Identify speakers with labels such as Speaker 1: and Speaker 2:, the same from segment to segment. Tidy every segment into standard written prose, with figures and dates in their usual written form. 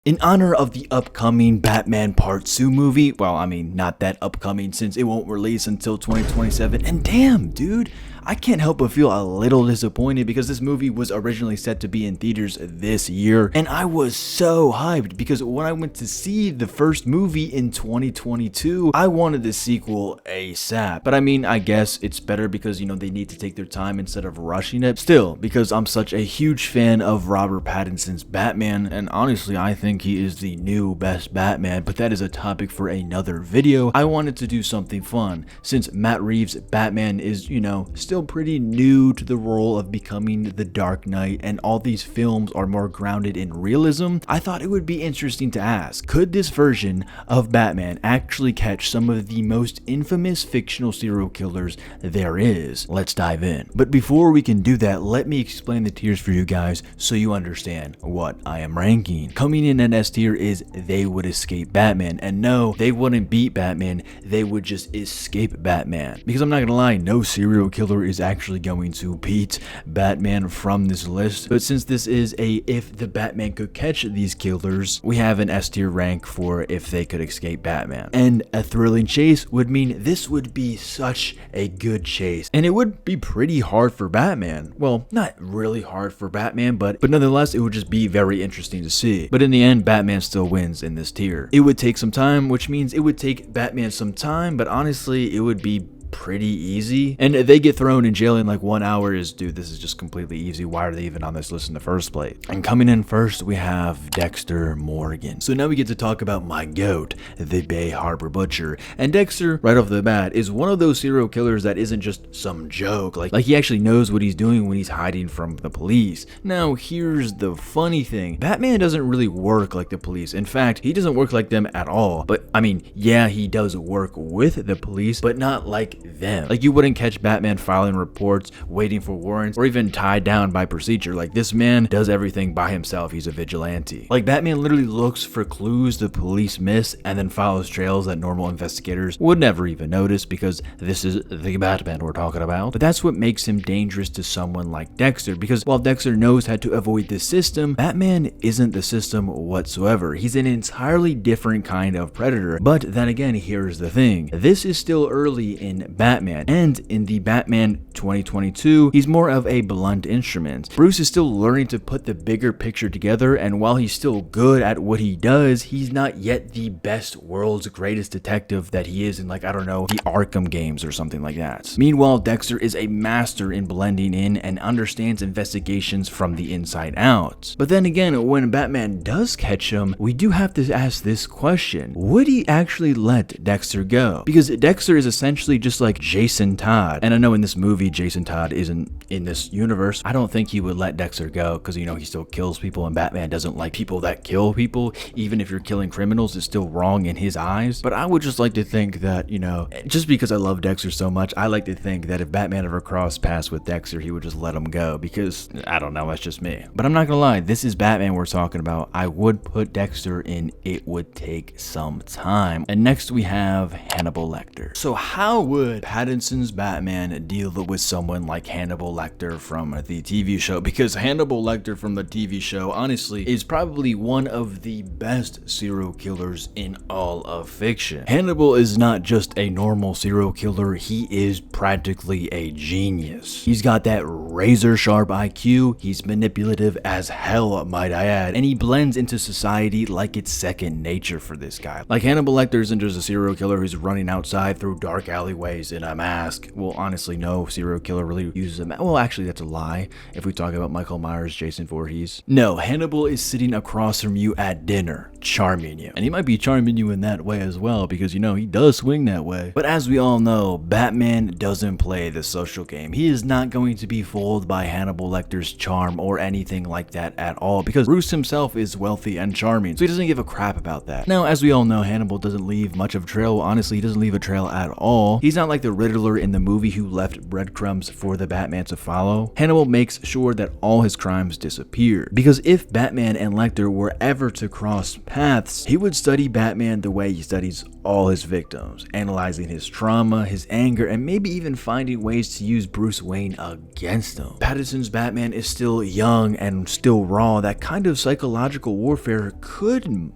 Speaker 1: In honor of the upcoming Batman Part 2 movie, well, I mean, not that upcoming since it won't release until 2027, and damn, dude, I can't help but feel a little disappointed because this movie was originally set to be in theaters this year, and I was so hyped because when I went to see the first movie in 2022, I wanted the sequel ASAP. But I mean, I guess it's better because, you know, they need to take their time instead of rushing it. Still, because I'm such a huge fan of Robert Pattinson's Batman, and honestly, I think he is the new best Batman, but that is a topic for another video. I wanted to do something fun since Matt Reeves' Batman is, you know, still pretty new to the role of becoming the Dark Knight, and all these films are more grounded in realism. I thought it would be interesting to ask, could this version of Batman actually catch some of the most infamous fictional serial killers there is? Let's dive in. But before we can do that, let me explain the tiers for you guys so you understand what I am ranking. Coming in at S tier is they would escape Batman, and no, they wouldn't beat Batman, they would just escape Batman. Because I'm not gonna lie, no serial killer is actually going to beat Batman from this list, but since this is a if the Batman could catch these killers, we have an S tier rank for if they could escape Batman. And a thrilling chase would mean this would be such a good chase, and it would be pretty hard for Batman. Well, not really hard for Batman, but nonetheless it would just be very interesting to see. But in the end, Batman still wins in this tier. It would take some time, which means it would take Batman some time, but honestly it would be pretty easy, and they get thrown in jail in like 1 hour. Dude, this is just completely easy. Why are they even on this list in the first place? And coming in first, we have Dexter Morgan. So now we get to talk about my goat, the Bay Harbor Butcher. And Dexter, right off the bat, is one of those serial killers that isn't just some joke. Like he actually knows what he's doing when he's hiding from the police. Now, here's the funny thing. Batman doesn't really work like the police. In fact, he doesn't work like them at all. But I mean, yeah, he does work with the police, but not like them. Like, you wouldn't catch Batman filing reports, waiting for warrants, or even tied down by procedure. Like, this man does everything by himself. He's a vigilante. Like, Batman literally looks for clues the police miss and then follows trails that normal investigators would never even notice, because this is the Batman we're talking about. But that's what makes him dangerous to someone like Dexter, because while Dexter knows how to avoid the system, Batman isn't the system whatsoever. He's an entirely different kind of predator. But then again, here's the thing. This is still early in Batman, and in the Batman 2022, he's more of a blunt instrument. Bruce is still learning to put the bigger picture together, and while he's still good at what he does, he's not yet the best world's greatest detective that he is in, like, I don't know, the Arkham games or something like that. Meanwhile, Dexter is a master in blending in and understands investigations from the inside out. But then again, when Batman does catch him, we do have to ask this question: would he actually let Dexter go? Because Dexter is essentially just like Jason Todd, and I know in this movie Jason Todd isn't in this universe. I don't think he would let Dexter go because, you know, he still kills people, and Batman doesn't like people that kill people. Even if you're killing criminals, it's still wrong in his eyes. But I would just like to think that, you know, just because I love Dexter so much, I like to think that if Batman ever crossed paths with Dexter, he would just let him go, because I don't know, that's just me. But I'm not gonna lie, this is Batman we're talking about. I would put Dexter in. It would take some time. And next we have Hannibal Lecter. So how would Pattinson's Batman deal with someone like Hannibal Lecter from the TV show? Because Hannibal Lecter from the TV show, honestly, is probably one of the best serial killers in all of fiction. Hannibal is not just a normal serial killer, he is practically a genius. He's got that razor sharp IQ, he's manipulative as hell, might I add, and he blends into society like it's second nature for this guy. Like, Hannibal Lecter isn't just a serial killer who's running outside through dark alleyways in a mask. Well, honestly, no serial killer really uses a mask. Well, actually, that's a lie if we talk about Michael Myers, Jason Voorhees. No, Hannibal is sitting across from you at dinner, charming you. And he might be charming you in that way as well, because, you know, he does swing that way. But as we all know, Batman doesn't play the social game. He is not going to be fooled by Hannibal Lecter's charm or anything like that at all, because Bruce himself is wealthy and charming, so he doesn't give a crap about that. Now, as we all know, Hannibal doesn't leave much of a trail. Honestly, he doesn't leave a trail at all. He's not like the Riddler in the movie who left breadcrumbs for the Batman to follow. Hannibal makes sure that all his crimes disappear, because if Batman and Lecter were ever to cross paths, he would study Batman the way he studies all his victims, analyzing his trauma, his anger, and maybe even finding ways to use Bruce Wayne against him. Pattinson's Batman is still young and still raw. That kind of psychological warfare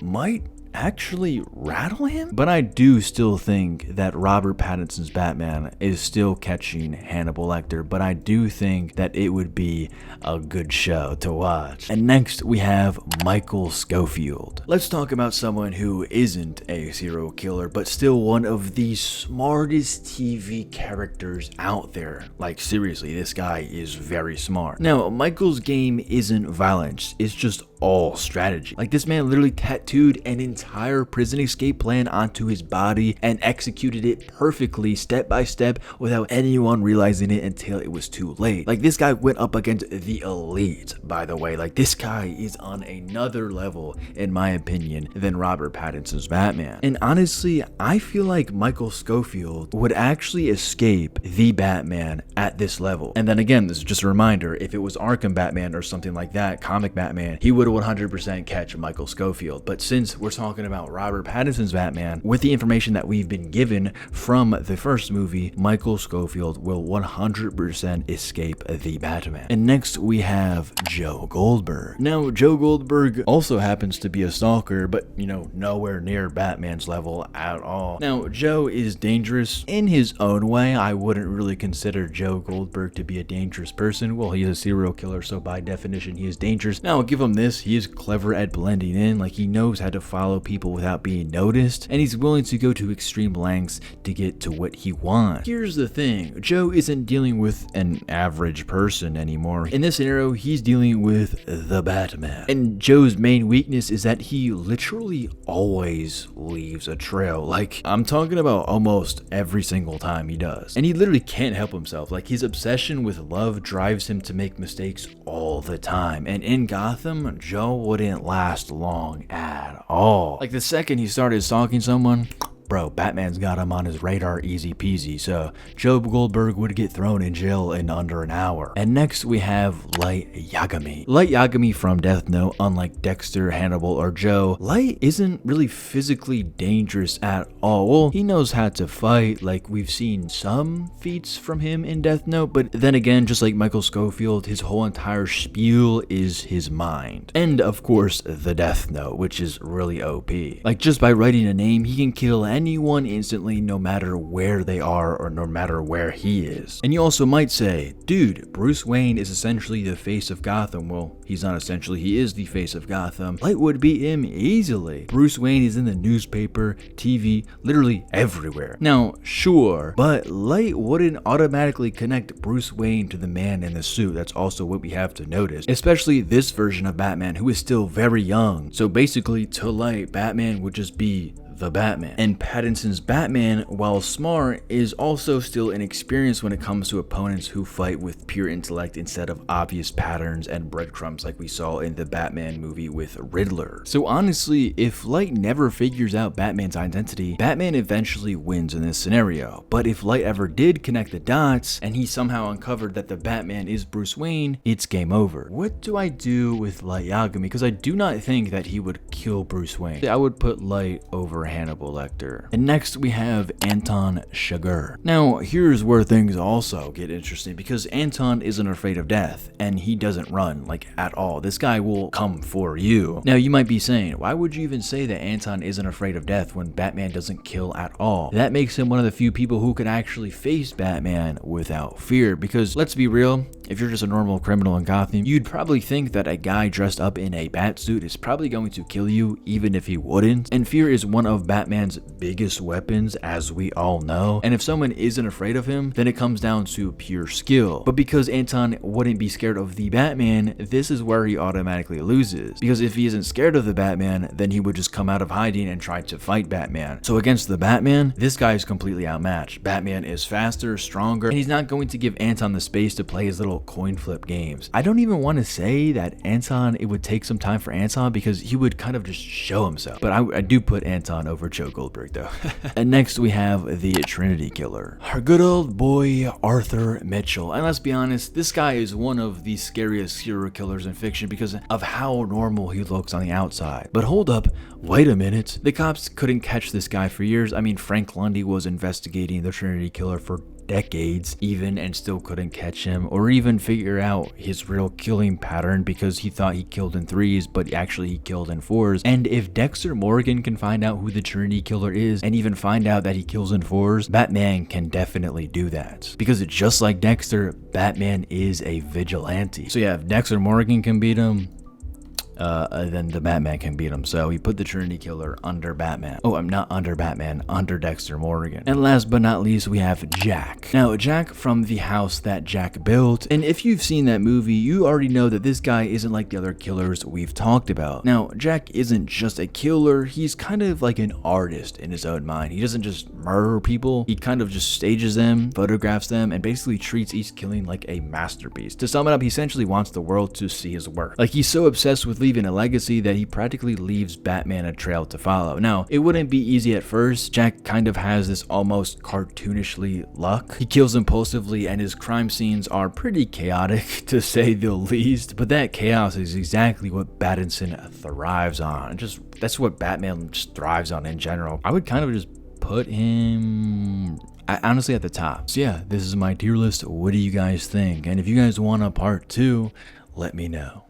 Speaker 1: might actually rattle him, but I do still think that Robert Pattinson's Batman is still catching Hannibal Lecter, but I do think that it would be a good show to watch. And next we have Michael Scofield. Let's talk about someone who isn't a serial killer, but still one of the smartest TV characters out there. Like seriously, this guy is very smart. Now, Michael's game isn't violence, it's just all strategy. Like this man literally tattooed an entire prison escape plan onto his body and executed it perfectly step by step without anyone realizing it until it was too late. Like this guy went up against the elite, by the way. Like this guy is on another level in my opinion than Robert Pattinson's Batman. And honestly, I feel like Michael Scofield would actually escape the Batman at this level. And then again, this is just a reminder, if it was Arkham Batman or something like that, comic Batman, he would 100% catch Michael Scofield. But since we're talking about Robert Pattinson's Batman, with the information that we've been given from the first movie, Michael Scofield will 100% escape the Batman. And next we have Joe Goldberg. Now, Joe Goldberg also happens to be a stalker, but nowhere near Batman's level at all. Now, Joe is dangerous in his own way. I wouldn't really consider Joe Goldberg to be a dangerous person. Well, he's a serial killer, so by definition he is dangerous. Now, I'll give him this. He is clever at blending in. Like he knows how to follow people without being noticed, and he's willing to go to extreme lengths to get to what he wants. Here's the thing, Joe isn't dealing with an average person anymore. In this scenario, he's dealing with the Batman. And Joe's main weakness is that he literally always leaves a trail. Like I'm talking about almost every single time he does. And he literally can't help himself. Like his obsession with love drives him to make mistakes all the time. And in Gotham, Joe wouldn't last long at all. Like the second he started stalking someone, bro, Batman's got him on his radar easy peasy, so Joe Goldberg would get thrown in jail in under an hour. And next we have Light Yagami. Light Yagami from Death Note, unlike Dexter, Hannibal, or Joe, Light isn't really physically dangerous at all. Well, he knows how to fight, like we've seen some feats from him in Death Note, but then again, just like Michael Scofield, his whole entire spiel is his mind. And of course, the Death Note, which is really OP. Like just by writing a name, he can kill anyone instantly, no matter where they are or no matter where he is. And you also might say, dude, Bruce Wayne is essentially the face of Gotham. Well, he's not essentially, he is the face of Gotham. Light would beat him easily. Bruce Wayne is in the newspaper, TV, literally everywhere. Now, sure, but Light wouldn't automatically connect Bruce Wayne to the man in the suit. That's also what we have to notice, especially this version of Batman, who is still very young. So basically, to Light, Batman would just be the Batman. And Pattinson's Batman, while smart, is also still inexperienced when it comes to opponents who fight with pure intellect instead of obvious patterns and breadcrumbs like we saw in the Batman movie with Riddler. So honestly, if Light never figures out Batman's identity, Batman eventually wins in this scenario. But if Light ever did connect the dots and he somehow uncovered that the Batman is Bruce Wayne, it's game over. What do I do with Light Yagami? Because I do not think that he would kill Bruce Wayne. I would put Light over Hannibal Lecter. And next we have Anton Chigurh. Now here's where things also get interesting, because Anton isn't afraid of death and he doesn't run like at all. This guy will come for you. Now you might be saying, why would you even say that Anton isn't afraid of death when Batman doesn't kill at all? That makes him one of the few people who can actually face Batman without fear, because let's be real, if you're just a normal criminal in Gotham, you'd probably think that a guy dressed up in a bat suit is probably going to kill you even if he wouldn't. And fear is one of Batman's biggest weapons, as we all know. And if someone isn't afraid of him, then it comes down to pure skill. But because Anton wouldn't be scared of the Batman, this is where he automatically loses. Because if he isn't scared of the Batman, then he would just come out of hiding and try to fight Batman. So against the Batman, this guy is completely outmatched. Batman is faster, stronger, and he's not going to give Anton the space to play his little real coin flip games. I don't even want to say that Anton, it would take some time for Anton because he would kind of just show himself. But I do put Anton over Joe Goldberg though. And next we have the Trinity Killer. Our good old boy, Arthur Mitchell. And let's be honest, this guy is one of the scariest serial killers in fiction because of how normal he looks on the outside. But hold up, wait a minute. The cops couldn't catch this guy for years. I mean, Frank Lundy was investigating the Trinity Killer for decades even and still couldn't catch him or even figure out his real killing pattern because he thought he killed in threes but actually he killed in fours. And if Dexter Morgan can find out who the Trinity Killer is and even find out that he kills in fours, Batman can definitely do that because it's just like Dexter, Batman is a vigilante. So yeah, if Dexter Morgan can beat him, then the Batman can beat him. So he put the Trinity Killer under Batman. Oh, I'm not under Batman, under Dexter Morgan. And last but not least, we have Jack. Now, Jack from the house that Jack built. And if you've seen that movie, you already know that this guy isn't like the other killers we've talked about. Now, Jack isn't just a killer. He's kind of like an artist in his own mind. He doesn't just murder people. He kind of just stages them, photographs them, and basically treats each killing like a masterpiece. To sum it up, he essentially wants the world to see his work. Like, he's so obsessed with leaving a legacy that he practically leaves Batman a trail to follow. Now, it wouldn't be easy at first. Jack kind of has this almost cartoonishly luck. He kills impulsively and his crime scenes are pretty chaotic to say the least, but that chaos is exactly what Pattinson thrives on. That's what Batman just thrives on in general. I would kind of just put him honestly at the top. So yeah, this is my tier list. What do you guys think? And if you guys want a part 2, let me know.